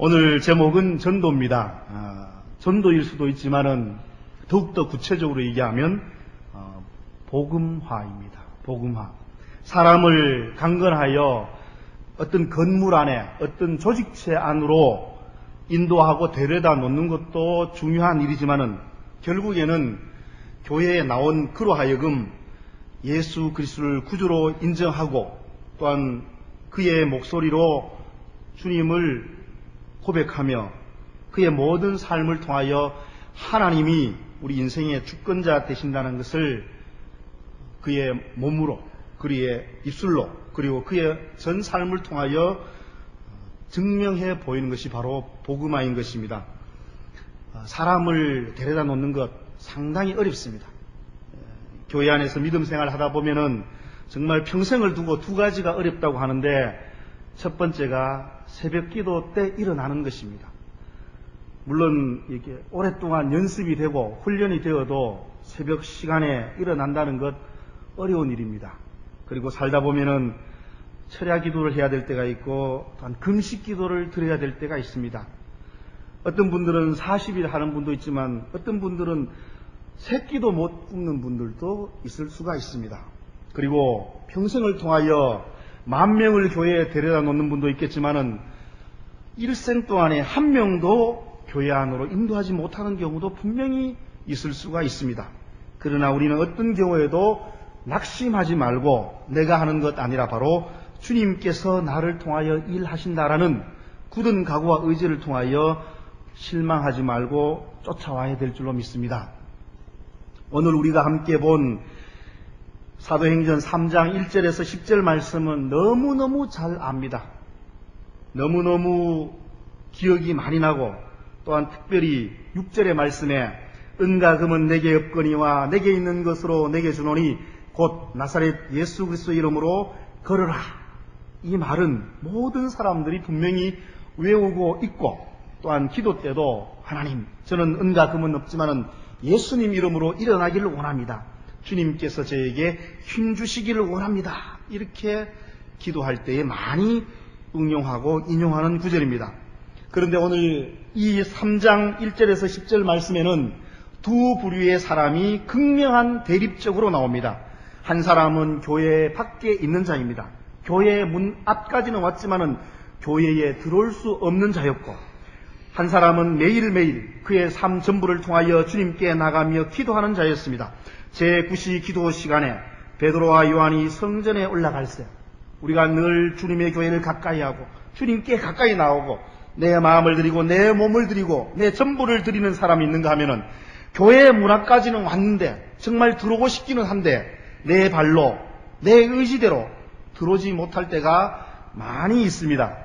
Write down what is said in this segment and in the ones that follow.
오늘 제목은 전도입니다. 전도일 수도 있지만은 더욱더 구체적으로 얘기하면 복음화입니다. 복음화. 사람을 강건하여 어떤 건물 안에, 어떤 조직체 안으로 인도하고 데려다 놓는 것도 중요한 일이지만은 결국에는 교회에 나온 그로 하여금 예수 그리스도를 구주로 인정하고 또한 그의 목소리로 주님을 고백하며 그의 모든 삶을 통하여 하나님이 우리 인생의 주권자 되신다는 것을 그의 몸으로, 그의 입술로, 그리고 그의 전 삶을 통하여 증명해 보이는 것이 바로 복음화인 것입니다. 사람을 데려다 놓는 것 상당히 어렵습니다. 교회 안에서 믿음 생활을 하다 보면은 정말 평생을 두고 두 가지가 어렵다고 하는데, 첫 번째가 새벽 기도 때 일어나는 것입니다. 물론 이렇게 오랫동안 연습이 되고 훈련이 되어도 새벽 시간에 일어난다는 것 어려운 일입니다. 그리고 살다 보면은 철야 기도를 해야 될 때가 있고 또한 금식 기도를 드려야 될 때가 있습니다. 어떤 분들은 40일 하는 분도 있지만 어떤 분들은 새끼도 못 굽는 분들도 있을 수가 있습니다. 그리고 평생을 통하여 10,000명을 교회에 데려다 놓는 분도 있겠지만은 일생 동안에 한 명도 교회 안으로 인도하지 못하는 경우도 분명히 있을 수가 있습니다. 그러나 우리는 어떤 경우에도 낙심하지 말고 내가 하는 것 아니라 바로 주님께서 나를 통하여 일하신다라는 굳은 각오와 의지를 통하여 실망하지 말고 쫓아와야 될 줄로 믿습니다. 오늘 우리가 함께 본 사도행전 3장 1절에서 10절 말씀은 너무너무 잘 압니다. 너무너무 기억이 많이 나고 또한 특별히 6절의 말씀에 은과 금은 내게 없거니와 내게 있는 것으로 내게 주노니 곧 나사렛 예수 그리스도의 이름으로 걸어라. 이 말은 모든 사람들이 분명히 외우고 있고 또한 기도 때도 하나님, 저는 은과 금은 없지만은 예수님 이름으로 일어나기를 원합니다. 주님께서 저에게 힘 주시기를 원합니다. 이렇게 기도할 때에 많이 응용하고 인용하는 구절입니다. 그런데 오늘 이 3장 1절에서 10절 말씀에는 두 부류의 사람이 극명한 대립적으로 나옵니다. 한 사람은 교회 밖에 있는 자입니다. 교회 문 앞까지는 왔지만은 교회에 들어올 수 없는 자였고, 한 사람은 매일매일 그의 삶 전부를 통하여 주님께 나가며 기도하는 자였습니다. 제9시 기도 시간에 베드로와 요한이 성전에 올라갈 때 우리가 늘 주님의 교회를 가까이 하고 주님께 가까이 나오고 내 마음을 드리고 내 몸을 드리고 내 전부를 드리는 사람이 있는가 하면은 교회 문 앞까지는 왔는데 정말 들어오고 싶기는 한데 내 발로 내 의지대로 들어오지 못할 때가 많이 있습니다.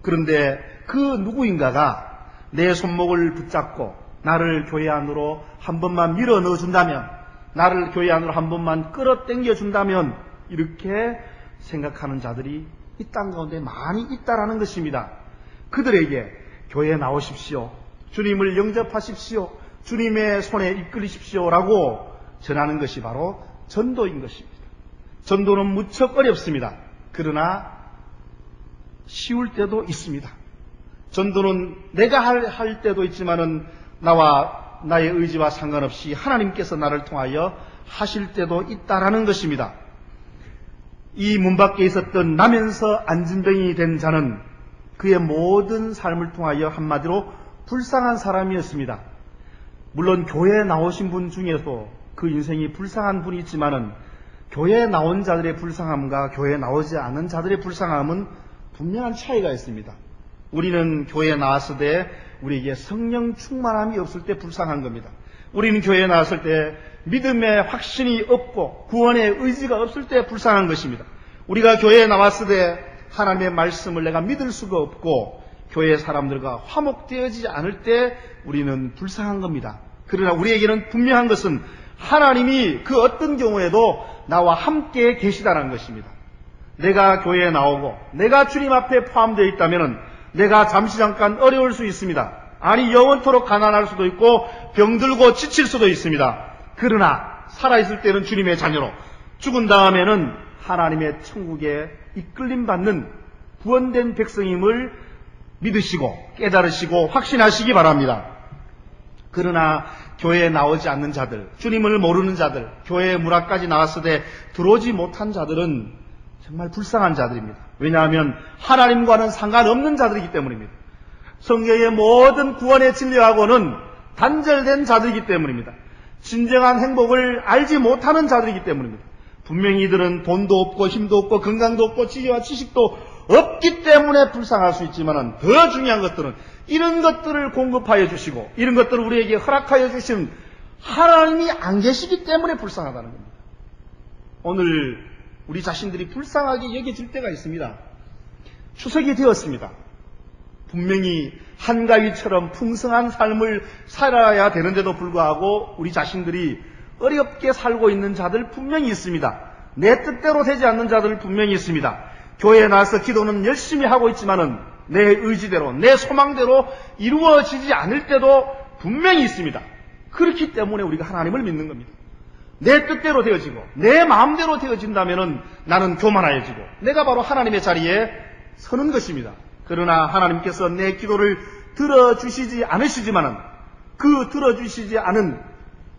그런데 그 누구인가가 내 손목을 붙잡고 나를 교회 안으로 한 번만 밀어 넣어준다면, 나를 교회 안으로 한 번만 끌어당겨 준다면, 이렇게 생각하는 자들이 이 땅 가운데 많이 있다라는 것입니다. 그들에게 교회에 나오십시오, 주님을 영접하십시오, 주님의 손에 이끌리십시오라고 전하는 것이 바로 전도인 것입니다. 전도는 무척 어렵습니다. 그러나 쉬울 때도 있습니다. 전도는 내가 할 때도 있지만은 나와 나의 의지와 상관없이 하나님께서 나를 통하여 하실 때도 있다라는 것입니다. 이 문 밖에 있었던 나면서 안진병이 된 자는 그의 모든 삶을 통하여 한마디로 불쌍한 사람이었습니다. 물론 교회에 나오신 분 중에서 그 인생이 불쌍한 분이 있지만은 교회에 나온 자들의 불쌍함과 교회에 나오지 않은 자들의 불쌍함은 분명한 차이가 있습니다. 우리는 교회에 나왔을 때 우리에게 성령 충만함이 없을 때 불쌍한 겁니다. 우리는 교회에 나왔을 때 믿음의 확신이 없고 구원의 의지가 없을 때 불쌍한 것입니다. 우리가 교회에 나왔을 때 하나님의 말씀을 내가 믿을 수가 없고 교회 사람들과 화목되어지지 않을 때 우리는 불쌍한 겁니다. 그러나 우리에게는 분명한 것은 하나님이 그 어떤 경우에도 나와 함께 계시다는 것입니다. 내가 교회에 나오고 내가 주님 앞에 포함되어 있다면 내가 잠시 잠깐 어려울 수 있습니다. 아니 영원토록 가난할 수도 있고 병들고 지칠 수도 있습니다. 그러나 살아있을 때는 주님의 자녀로, 죽은 다음에는 하나님의 천국에 이끌림 받는 구원된 백성임을 믿으시고 깨달으시고 확신하시기 바랍니다. 그러나 교회에 나오지 않는 자들, 주님을 모르는 자들, 교회의 문화까지 나왔으되 들어오지 못한 자들은 정말 불쌍한 자들입니다. 왜냐하면 하나님과는 상관없는 자들이기 때문입니다. 성경의 모든 구원의 진리하고는 단절된 자들이기 때문입니다. 진정한 행복을 알지 못하는 자들이기 때문입니다. 분명히 이들은 돈도 없고 힘도 없고 건강도 없고 지혜와 지식도 없기 때문에 불쌍할 수 있지만 더 중요한 것들은 이런 것들을 공급하여 주시고 이런 것들을 우리에게 허락하여 주신 하나님이 안 계시기 때문에 불쌍하다는 겁니다. 오늘 우리 자신들이 불쌍하게 여겨질 때가 있습니다. 추석이 되었습니다. 분명히 한가위처럼 풍성한 삶을 살아야 되는데도 불구하고 우리 자신들이 어렵게 살고 있는 자들 분명히 있습니다. 내 뜻대로 되지 않는 자들 분명히 있습니다. 교회에 나와서 기도는 열심히 하고 있지만은 내 의지대로, 내 소망대로 이루어지지 않을 때도 분명히 있습니다. 그렇기 때문에 우리가 하나님을 믿는 겁니다. 내 뜻대로 되어지고 내 마음대로 되어진다면은 나는 교만해지고 내가 바로 하나님의 자리에 서는 것입니다. 그러나 하나님께서 내 기도를 들어주시지 않으시지만은 그 들어주시지 않은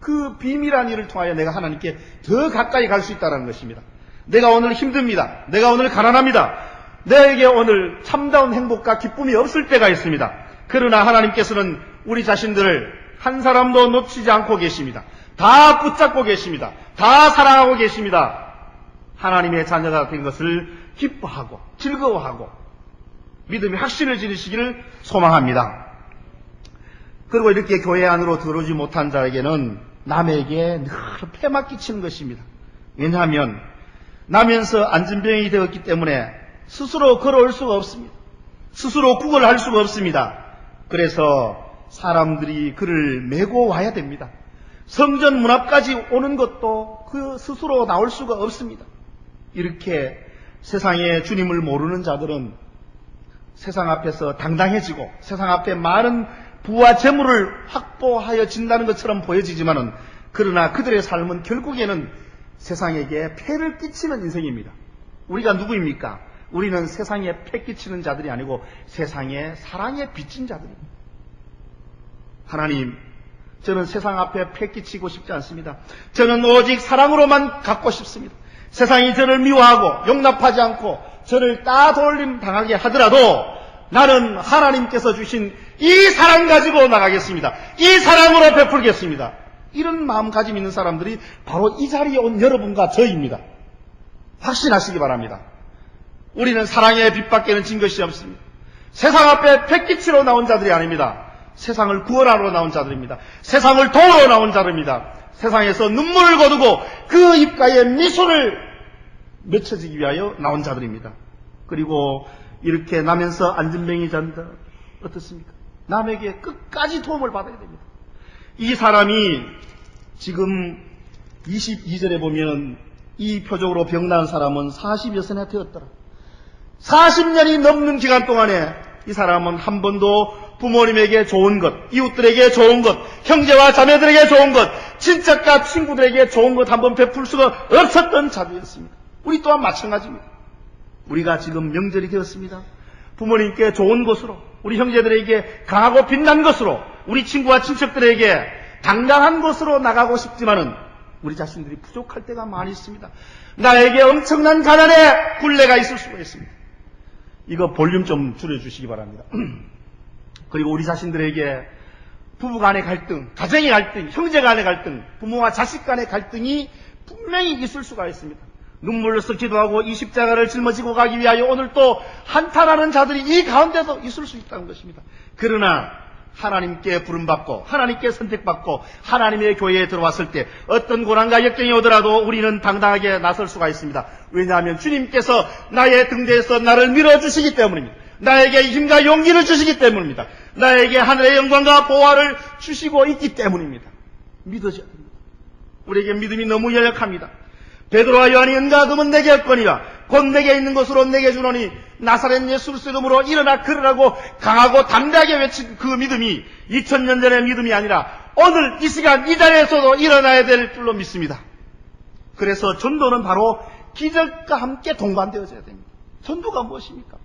그 비밀한 일을 통하여 내가 하나님께 더 가까이 갈 수 있다는 것입니다. 내가 오늘 힘듭니다. 내가 오늘 가난합니다. 내게 오늘 참다운 행복과 기쁨이 없을 때가 있습니다. 그러나 하나님께서는 우리 자신들을 한 사람도 놓치지 않고 계십니다. 다 붙잡고 계십니다. 다 사랑하고 계십니다. 하나님의 자녀가 된 것을 기뻐하고 즐거워하고 믿음의 확신을 지니시기를 소망합니다. 그리고 이렇게 교회 안으로 들어오지 못한 자에게는 남에게 늘 폐막 끼치는 것입니다. 왜냐하면 나면서 안진병이 되었기 때문에 스스로 걸어올 수가 없습니다. 스스로 구걸할 수가 없습니다. 그래서 사람들이 그를 메고 와야 됩니다. 성전 문 앞까지 오는 것도 그 스스로 나올 수가 없습니다. 이렇게 세상에 주님을 모르는 자들은 세상 앞에서 당당해지고 세상 앞에 많은 부와 재물을 확보하여 진다는 것처럼 보여지지만은 그러나 그들의 삶은 결국에는 세상에게 폐를 끼치는 인생입니다. 우리가 누구입니까? 우리는 세상에 폐 끼치는 자들이 아니고 세상에 사랑에 비친 자들입니다. 하나님, 저는 세상 앞에 폐 끼치고 싶지 않습니다. 저는 오직 사랑으로만 갖고 싶습니다. 세상이 저를 미워하고 용납하지 않고 저를 따돌림 당하게 하더라도 나는 하나님께서 주신 이 사랑 가지고 나가겠습니다. 이 사랑으로 베풀겠습니다. 이런 마음가짐 있는 사람들이 바로 이 자리에 온 여러분과 저입니다. 확신하시기 바랍니다. 우리는 사랑의 빛밖에는 진 것이 없습니다. 세상 앞에 패키치로 나온 자들이 아닙니다. 세상을 구원하러 나온 자들입니다. 세상을 도우러 나온 자들입니다. 세상에서 눈물을 거두고 그 입가에 미소를 맺혀지기 위하여 나온 자들입니다. 그리고 이렇게 나면서 안진뱅이 잔다 어떻습니까? 남에게 끝까지 도움을 받아야 됩니다. 이 사람이 지금 22절에 보면 이 표적으로 병난 사람은 40여 세나 되었더라. 40년이 넘는 기간 동안에 이 사람은 한 번도 부모님에게 좋은 것, 이웃들에게 좋은 것, 형제와 자매들에게 좋은 것, 친척과 친구들에게 좋은 것 한번 베풀 수가 없었던 자들이었습니다. 우리 또한 마찬가지입니다. 우리가 지금 명절이 되었습니다. 부모님께 좋은 것으로, 우리 형제들에게 강하고 빛난 것으로, 우리 친구와 친척들에게 당당한 것으로 나가고 싶지만은 우리 자신들이 부족할 때가 많이 있습니다. 나에게 엄청난 가난의 굴레가 있을 수가 있습니다. 이거 볼륨 좀 줄여주시기 바랍니다. 그리고 우리 자신들에게 부부 간의 갈등, 가정의 갈등, 형제 간의 갈등, 부모와 자식 간의 갈등이 분명히 있을 수가 있습니다. 눈물을 흘려 기도하고 이 십자가를 짊어지고 가기 위하여 오늘 또 한탄하는 자들이 이 가운데도 있을 수 있다는 것입니다. 그러나 하나님께 부름받고 하나님께 선택받고 하나님의 교회에 들어왔을 때 어떤 고난과 역경이 오더라도 우리는 당당하게 나설 수가 있습니다. 왜냐하면 주님께서 나의 등대에서 나를 밀어주시기 때문입니다. 나에게 힘과 용기를 주시기 때문입니다. 나에게 하늘의 영광과 보화를 주시고 있기 때문입니다. 믿어져야 됩니다. 우리에게 믿음이 너무 연약합니다. 베드로와 요한이 은과 금은 내게 없거니와 곧 내게 있는 것으로 내게 주노니 나사렛 예수 그리스도의 이름으로 일어나 걸으라고 강하고 담대하게 외친 그 믿음이 2000년 전의 믿음이 아니라 오늘 이 시간 이 자리에서도 일어나야 될 줄로 믿습니다. 그래서 전도는 바로 기적과 함께 동반되어져야 됩니다. 전도가 무엇입니까?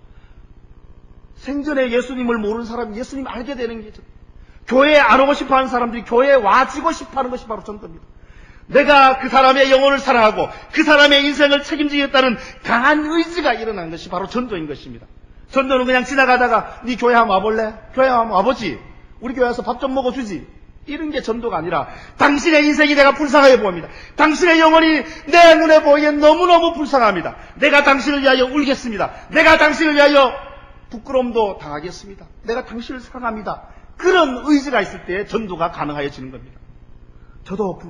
생전에 예수님을 모르는 사람이 예수님 알게 되는 게 교회에 안 오고 싶어 하는 사람들이 교회에 와지고 싶어 하는 것이 바로 전도입니다. 내가 그 사람의 영혼을 사랑하고 그 사람의 인생을 책임지겠다는 강한 의지가 일어난 것이 바로 전도인 것입니다. 전도는 그냥 지나가다가 네 교회 한번 와볼래? 교회 한번 와보지. 우리 교회 와서 밥 좀 먹어주지. 이런 게 전도가 아니라 당신의 인생이 내가 불쌍하게 보입니다. 당신의 영혼이 내 눈에 보이기엔 너무너무 불쌍합니다. 내가 당신을 위하여 울겠습니다. 내가 당신을 위하여 부끄러움도 당하겠습니다. 내가 당신을 사랑합니다. 그런 의지가 있을 때 전도가 가능해지는 겁니다. 저도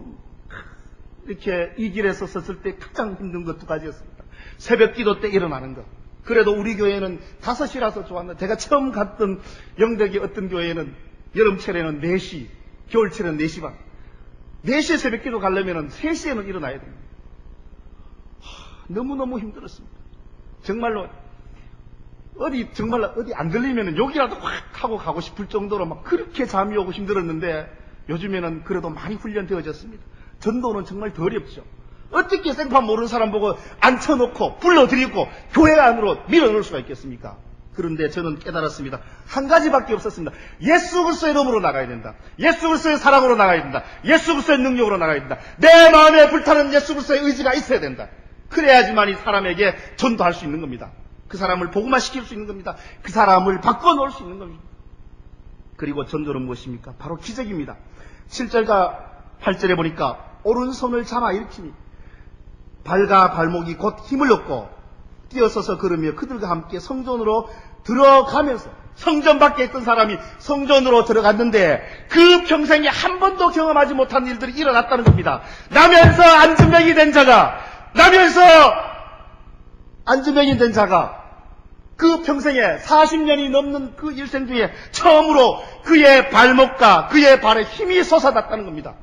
이렇게 이 길에 섰을 때 가장 힘든 것 두 가지였습니다. 새벽 기도 때 일어나는 것. 그래도 우리 교회는 5시라서 좋았는데 제가 처음 갔던 영덕의 어떤 교회는 여름철에는 4시, 겨울철에는 4시 반. 4시에 새벽 기도 가려면 3시에는 일어나야 됩니다. 너무너무 힘들었습니다. 정말로 어디 안 들리면 여기라도 확 하고 가고 싶을 정도로 막 그렇게 잠이 오고 힘들었는데 요즘에는 그래도 많이 훈련되어졌습니다. 전도는 정말 더 어렵죠. 어떻게 생판 모르는 사람 보고 앉혀놓고 불러들이고 교회 안으로 밀어넣을 수가 있겠습니까? 그런데 저는 깨달았습니다. 한 가지밖에 없었습니다. 예수 그리스도의 이름으로 나가야 된다. 예수 그리스도의 사랑으로 나가야 된다. 예수 그리스도의 능력으로 나가야 된다. 내 마음에 불타는 예수 그리스도의 의지가 있어야 된다. 그래야지만이 사람에게 전도할 수 있는 겁니다. 그 사람을 복음화시킬 수 있는 겁니다. 그 사람을 바꿔놓을 수 있는 겁니다. 그리고 전도는 무엇입니까? 바로 기적입니다. 7절과 8절에 보니까 오른손을 잡아 일으키니 발과 발목이 곧 힘을 얻고 뛰어서서 걸으며 그들과 함께 성전으로 들어가면서 성전 밖에 있던 사람이 성전으로 들어갔는데 그 평생에 한 번도 경험하지 못한 일들이 일어났다는 겁니다. 나면서 안진병이 된 자가 그 평생에 40년이 넘는 그 일생 중에 처음으로 그의 발목과 그의 발에 힘이 솟아났다는 겁니다.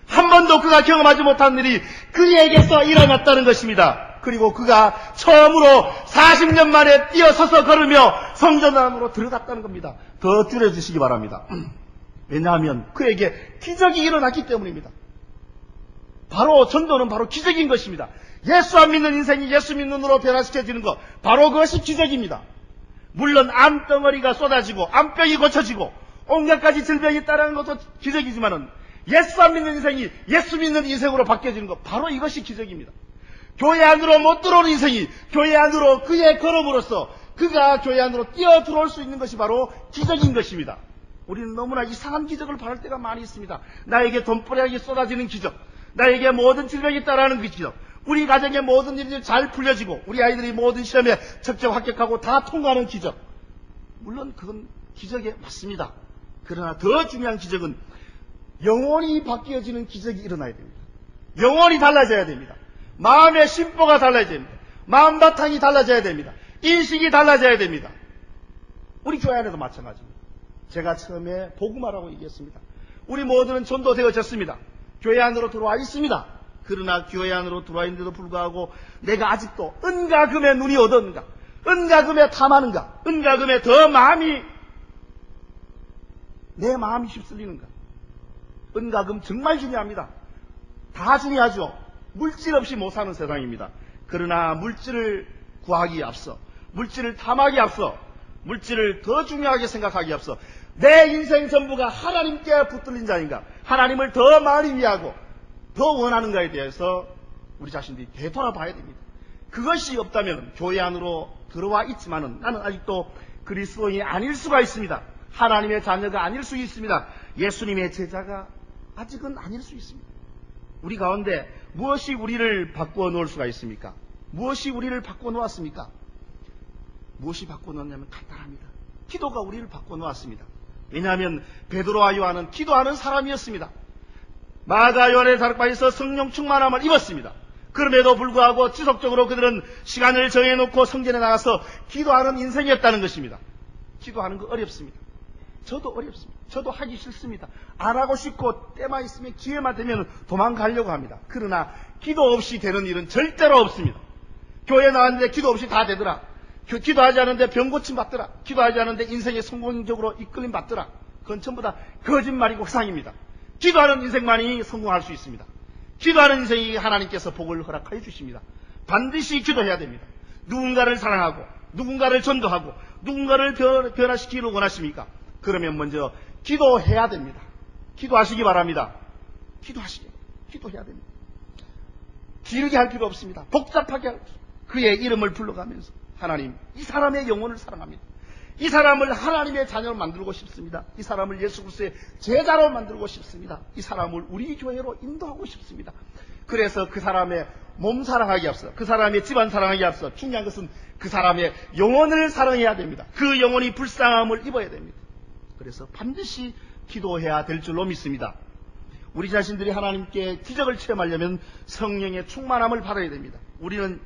한 번도 그가 경험하지 못한 일이 그에게서 일어났다는 것입니다. 그리고 그가 처음으로 40년 만에 뛰어서서 걸으며 성전 안으로 들어갔다는 겁니다. 더 줄여주시기 바랍니다. 왜냐하면 그에게 기적이 일어났기 때문입니다. 바로 전도는 바로 기적인 것입니다. 예수 안 믿는 인생이 예수 믿는 으로 변화시켜지는 것, 바로 그것이 기적입니다. 물론 암덩어리가 쏟아지고 암병이 고쳐지고 온갖 가지 질병이 따르는 것도 기적이지만은 예수 안 믿는 인생이 예수 믿는 인생으로 바뀌어지는 것, 바로 이것이 기적입니다. 교회 안으로 못 들어오는 인생이 교회 안으로 그의 걸음으로써 그가 교회 안으로 뛰어 들어올 수 있는 것이 바로 기적인 것입니다. 우리는 너무나 이상한 기적을 바랄 때가 많이 있습니다. 나에게 돈벌이하게 쏟아지는 기적, 나에게 모든 질병이 따라하는 그 기적, 우리 가정의 모든 일이 잘 풀려지고 우리 아이들이 모든 시험에 적정 합격하고 다 통과하는 기적. 물론 그건 기적에 맞습니다. 그러나 더 중요한 기적은 영혼이 바뀌어지는 기적이 일어나야 됩니다. 영혼이 달라져야 됩니다. 마음의 심보가 달라져야 됩니다. 마음 바탕이 달라져야 됩니다. 인식이 달라져야 됩니다. 우리 교회 안에도 마찬가지입니다. 제가 처음에 복음화라고 얘기했습니다. 우리 모두는 전도되어졌습니다. 교회 안으로 들어와 있습니다. 그러나 교회 안으로 들어와 있는데도 불구하고 내가 아직도 은가금에 눈이 어두운가, 은가금에 탐하는가, 은가금에 더 내 마음이 휩쓸리는가. 은가금 정말 중요합니다. 다 중요하죠. 물질 없이 못 사는 세상입니다. 그러나 물질을 구하기에 앞서, 물질을 탐하기에 앞서, 물질을 더 중요하게 생각하기에 앞서 내 인생 전부가 하나님께 붙들린 자인가, 하나님을 더 많이 위하고 더 원하는가에 대해서 우리 자신들이 되돌아봐야 됩니다. 그것이 없다면 교회 안으로 들어와 있지만은 나는 아직도 그리스도인이 아닐 수가 있습니다. 하나님의 자녀가 아닐 수 있습니다. 예수님의 제자가 아직은 아닐 수 있습니다. 우리 가운데 무엇이 우리를 바꾸어 놓을 수가 있습니까? 무엇이 우리를 바꾸어 놓았습니까? 무엇이 바꾸어 놓았냐면 간단합니다. 기도가 우리를 바꾸어 놓았습니다. 왜냐하면 베드로와 요한은 기도하는 사람이었습니다. 마가 요한의 다락방에서 성령 충만함을 입었습니다. 그럼에도 불구하고 지속적으로 그들은 시간을 정해놓고 성전에 나가서 기도하는 인생이었다는 것입니다. 기도하는 거 어렵습니다. 저도 어렵습니다. 저도 하기 싫습니다. 안 하고 싶고 때만 있으면 기회만 되면 도망가려고 합니다. 그러나 기도 없이 되는 일은 절대로 없습니다. 교회 나왔는데 기도 없이 다 되더라. 기도하지 않는데 병 고침 받더라. 기도하지 않는데 인생에 성공적으로 이끌림 받더라. 그건 전부 다 거짓말이고 허상입니다. 기도하는 인생만이 성공할 수 있습니다. 기도하는 인생이 하나님께서 복을 허락하여 주십니다. 반드시 기도해야 됩니다. 누군가를 사랑하고 누군가를 전도하고 누군가를 변화시키기를 원하십니까? 그러면 먼저 기도해야 됩니다. 기도하시기 바랍니다. 기도해야 됩니다. 길게 할 필요 없습니다. 복잡하게 할 필요 없습니다. 그의 이름을 불러가면서 하나님, 이 사람의 영혼을 사랑합니다. 이 사람을 하나님의 자녀로 만들고 싶습니다. 이 사람을 예수 그리스도의 제자로 만들고 싶습니다. 이 사람을 우리 교회로 인도하고 싶습니다. 그래서 그 사람의 몸 사랑하기 앞서, 그 사람의 집안 사랑하기 앞서 중요한 것은 그 사람의 영혼을 사랑해야 됩니다. 그 영혼이 불쌍함을 입어야 됩니다. 그래서 반드시 기도해야 될 줄로 믿습니다. 우리 자신들이 하나님께 기적을 체험하려면 성령의 충만함을 받아야 됩니다. 우리는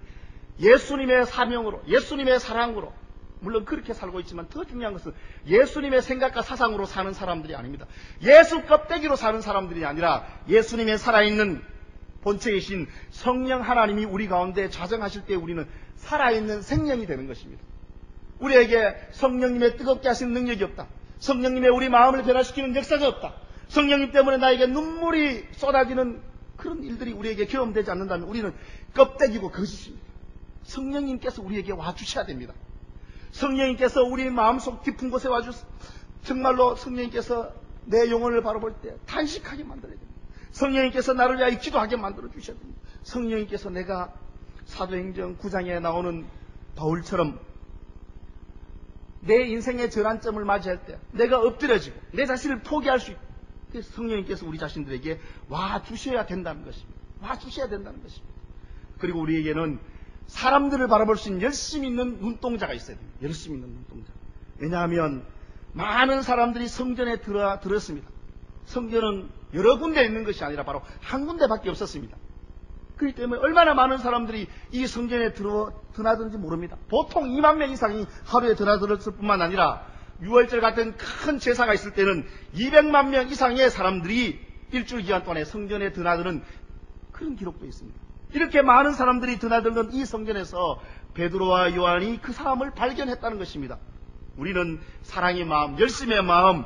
예수님의 사명으로, 예수님의 사랑으로, 물론 그렇게 살고 있지만 더 중요한 것은 예수님의 생각과 사상으로 사는 사람들이 아닙니다. 예수 껍데기로 사는 사람들이 아니라 예수님의 살아있는 본체이신 성령 하나님이 우리 가운데 좌정하실 때 우리는 살아있는 생명이 되는 것입니다. 우리에게 성령님의 뜨겁게 하시는 능력이 없다. 성령님의 우리 마음을 변화시키는 역사가 없다. 성령님 때문에 나에게 눈물이 쏟아지는 그런 일들이 우리에게 경험되지 않는다면 우리는 껍데기고 거짓입니다. 성령님께서 우리에게 와주셔야 됩니다. 성령님께서 우리 마음속 깊은 곳에 와주셔서 정말로 성령님께서 내 영혼을 바라볼 때 탄식하게 만들어야 됩니다. 성령님께서 나를 위하여 기도하게 만들어 주셔야 됩니다. 성령님께서 내가 사도행전 9장에 나오는 바울처럼 내 인생의 절한점을 맞이할 때 내가 엎드려지고 내 자신을 포기할 수 있고, 그래서 성령님께서 우리 자신들에게 와주셔야 된다는 것입니다. 와주셔야 된다는 것입니다. 그리고 우리에게는 사람들을 바라볼 수 있는 열심히 있는 눈동자가 있어야 됩니다. 열심히 있는 눈동자. 왜냐하면 많은 사람들이 성전에 들었습니다. 성전은 여러 군데 있는 것이 아니라 바로 한 군데밖에 없었습니다. 그렇기 때문에 얼마나 많은 사람들이 이 성전에 드나드는지 모릅니다. 보통 2만 명 이상이 하루에 드나들었을 뿐만 아니라 6월절 같은 큰 제사가 있을 때는 200만 명 이상의 사람들이 일주일 기간 동안에 성전에 드나드는 그런 기록도 있습니다. 이렇게 많은 사람들이 드나들던 이 성전에서 베드로와 요한이 그 사람을 발견했다는 것입니다. 우리는 사랑의 마음, 열심의 마음,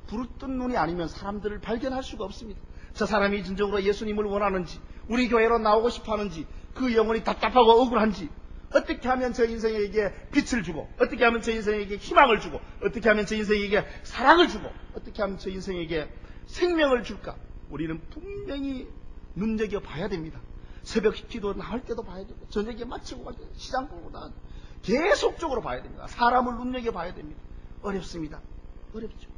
부르뜬 눈이 아니면 사람들을 발견할 수가 없습니다. 저 사람이 진정으로 예수님을 원하는지, 우리 교회로 나오고 싶어 하는지, 그 영혼이 답답하고 억울한지, 어떻게 하면 저 인생에게 빛을 주고, 어떻게 하면 저 인생에게 희망을 주고, 어떻게 하면 저 인생에게 사랑을 주고, 어떻게 하면 저 인생에게 생명을 줄까? 우리는 분명히 눈여겨봐야 됩니다. 새벽 기도 나올 때도 봐야 되고, 저녁에 마치고 갈 때, 시장 보고 나 계속적으로 봐야 됩니다. 사람을 눈여겨봐야 됩니다. 어렵습니다. 어렵죠.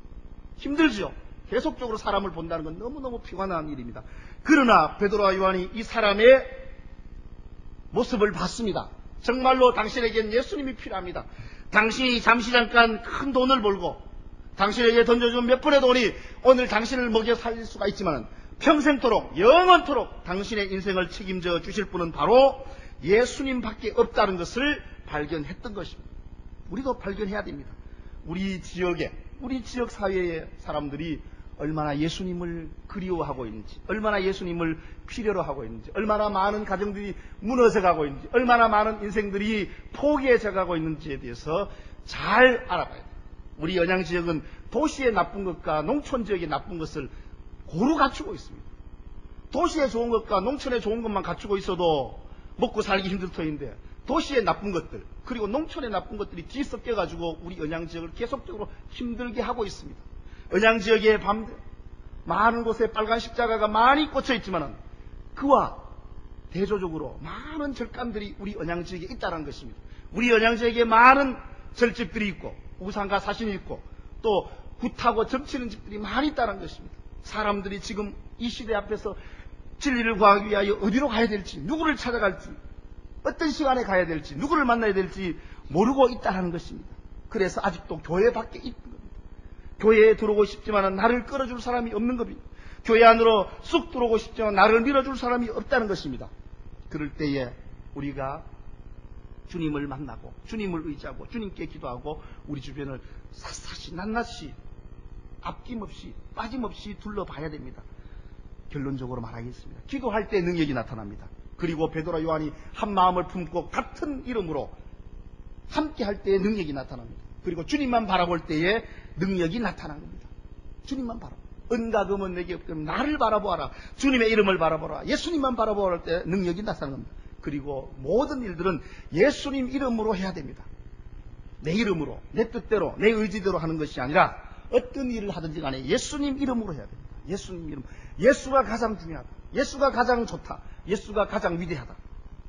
힘들죠. 계속적으로 사람을 본다는 건 너무너무 피곤한 일입니다. 그러나 베드로와 요한이 이 사람의 모습을 봤습니다. 정말로 당신에겐 예수님이 필요합니다. 당신이 잠시 잠깐 큰 돈을 벌고 당신에게 던져준 몇 푼의 돈이 오늘 당신을 먹여 살릴 수가 있지만 평생토록 영원토록 당신의 인생을 책임져 주실 분은 바로 예수님밖에 없다는 것을 발견했던 것입니다. 우리도 발견해야 됩니다. 우리 지역 사회의 사람들이 얼마나 예수님을 그리워하고 있는지, 얼마나 예수님을 필요로 하고 있는지, 얼마나 많은 가정들이 무너져 가고 있는지, 얼마나 많은 인생들이 포기해져 가고 있는지에 대해서 잘 알아봐야 돼요. 우리 연양지역은 도시의 나쁜 것과 농촌 지역의 나쁜 것을 고루 갖추고 있습니다. 도시에 좋은 것과 농촌에 좋은 것만 갖추고 있어도 먹고 살기 힘들 터인데 도시의 나쁜 것들 그리고 농촌의 나쁜 것들이 뒤섞여가지고 우리 연양지역을 계속적으로 힘들게 하고 있습니다. 연양지역에 많은 곳에 빨간 십자가가 많이 꽂혀 있지만 그와 대조적으로 많은 절간들이 우리 연양지역에 있다는 것입니다. 우리 연양지역에 많은 절집들이 있고 우상과 사신이 있고 또 굿하고 점치는 집들이 많이 있다는 것입니다. 사람들이 지금 이 시대 앞에서 진리를 구하기 위하여 어디로 가야 될지, 누구를 찾아갈지, 어떤 시간에 가야 될지, 누구를 만나야 될지 모르고 있다는 것입니다. 그래서 아직도 교회 밖에 있는 겁니다. 교회에 들어오고 싶지만 나를 끌어줄 사람이 없는 겁니다. 교회 안으로 쑥 들어오고 싶지만 나를 밀어줄 사람이 없다는 것입니다. 그럴 때에 우리가 주님을 만나고 주님을 의지하고 주님께 기도하고 우리 주변을 샅샅이 낱낱이 아낌없이 빠짐없이 둘러봐야 됩니다. 결론적으로 말하겠습니다. 기도할 때 능력이 나타납니다. 그리고 베드로와 요한이 한 마음을 품고 같은 이름으로 함께 할 때에 능력이 나타납니다. 그리고 주님만 바라볼 때에 능력이 나타난 겁니다. 주님만 바라보. 은과 금은 내게 없거든 나를 바라보아라. 주님의 이름을 바라보라. 예수님만 바라보할 때 능력이 나타난 겁니다. 그리고 모든 일들은 예수님 이름으로 해야 됩니다. 내 이름으로, 내 뜻대로, 내 의지대로 하는 것이 아니라 어떤 일을 하든지 간에 예수님 이름으로 해야 됩니다. 예수님 이름. 예수가 가장 중요하다. 예수가 가장 좋다. 예수가 가장 위대하다.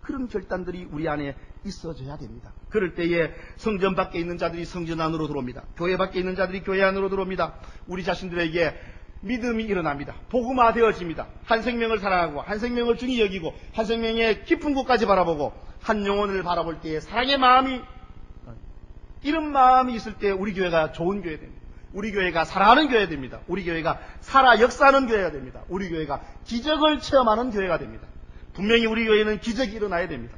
그런 결단들이 우리 안에 있어져야 됩니다. 그럴 때에 성전 밖에 있는 자들이 성전 안으로 들어옵니다. 교회 밖에 있는 자들이 교회 안으로 들어옵니다. 우리 자신들에게 믿음이 일어납니다. 복음화 되어집니다. 한 생명을 사랑하고 한 생명을 중히 여기고 한 생명의 깊은 곳까지 바라보고 한 영혼을 바라볼 때에 사랑의 마음이, 이런 마음이 있을 때 우리 교회가 좋은 교회 됩니다. 우리 교회가 사랑하는 교회 됩니다. 우리 교회가 살아 역사하는 교회가 됩니다. 우리 교회가 기적을 체험하는 교회가 됩니다. 분명히 우리 교회는 기적이 일어나야 됩니다.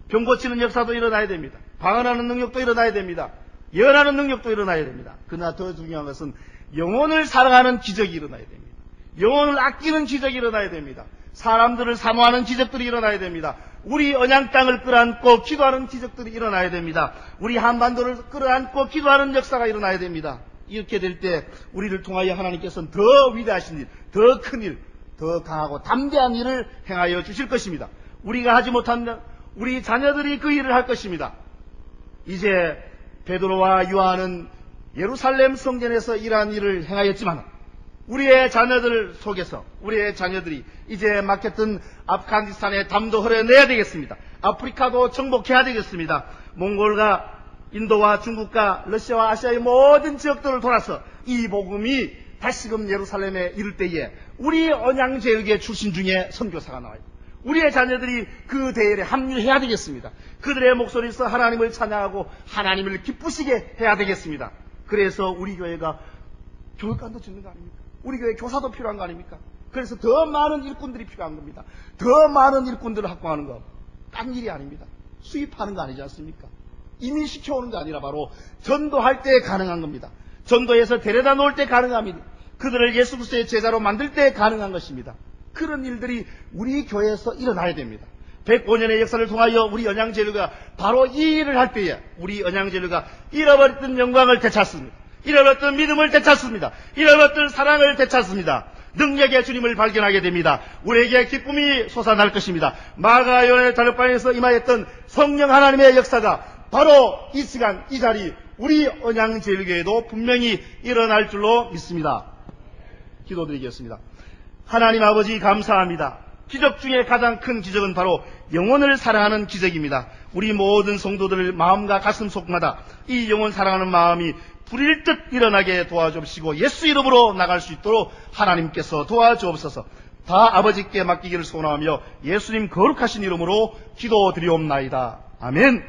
병 고치는 역사도 일어나야 됩니다. 방언하는 능력도 일어나야 됩니다. 예언하는 능력도 일어나야 됩니다. 그러나 더 중요한 것은 영혼을 사랑하는 기적이 일어나야 됩니다. 영혼을 아끼는 기적이 일어나야 됩니다. 사람들을 사모하는 기적들이 일어나야 됩니다. 우리 언양 땅을 끌어안고 기도하는 기적들이 일어나야 됩니다. 우리 한반도를 끌어안고 기도하는 역사가 일어나야 됩니다. 이렇게 될 때 우리를 통하여 하나님께서는 더 위대하신 일, 더 큰 일, 더 강하고 담대한 일을 행하여 주실 것입니다. 우리가 하지 못한 우리 자녀들이 그 일을 할 것입니다. 이제 베드로와 요한은 예루살렘 성전에서 이러한 일을 행하였지만 우리의 자녀들 속에서 우리의 자녀들이 이제 막혔던 아프가니스탄의 담도 흘려내야 되겠습니다. 아프리카도 정복해야 되겠습니다. 몽골과 인도와 중국과 러시아와 아시아의 모든 지역들을 돌아서 이 복음이 다시금 예루살렘에 이를 때에 우리 언양제육의 출신 중에 선교사가 나와요. 우리의 자녀들이 그 대열에 합류해야 되겠습니다. 그들의 목소리에서 하나님을 찬양하고 하나님을 기쁘시게 해야 되겠습니다. 그래서 우리 교회가 교육관도 짓는 거 아닙니까? 우리 교회 교사도 필요한 거 아닙니까? 그래서 더 많은 일꾼들이 필요한 겁니다. 더 많은 일꾼들을 확보하는 거 딴 일이 아닙니다. 수입하는 거 아니지 않습니까? 이민시켜오는 게 아니라 바로 전도할 때 가능한 겁니다. 전도해서 데려다 놓을 때 가능합니다. 그들을 예수 그리스도의 제자로 만들 때 가능한 것입니다. 그런 일들이 우리 교회에서 일어나야 됩니다. 105년의 역사를 통하여 우리 언양제류가 바로 이 일을 할 때에 우리 언양제류가 잃어버렸던 영광을 되찾습니다. 잃어버렸던 믿음을 되찾습니다. 잃어버렸던 사랑을 되찾습니다. 능력의 주님을 발견하게 됩니다. 우리에게 기쁨이 솟아날 것입니다. 마가 요한의 다락방에서 임하였던 성령 하나님의 역사가 바로 이 시간 이 자리 우리 언양제일교회도 분명히 일어날 줄로 믿습니다. 기도드리겠습니다. 하나님 아버지 감사합니다. 기적 중에 가장 큰 기적은 바로 영혼을 사랑하는 기적입니다. 우리 모든 성도들 마음과 가슴 속마다 이 영혼 사랑하는 마음이 불일 듯 일어나게 도와주시고 예수 이름으로 나갈 수 있도록 하나님께서 도와주옵소서. 다 아버지께 맡기기를 소원하며 예수님 거룩하신 이름으로 기도드리옵나이다. 아멘.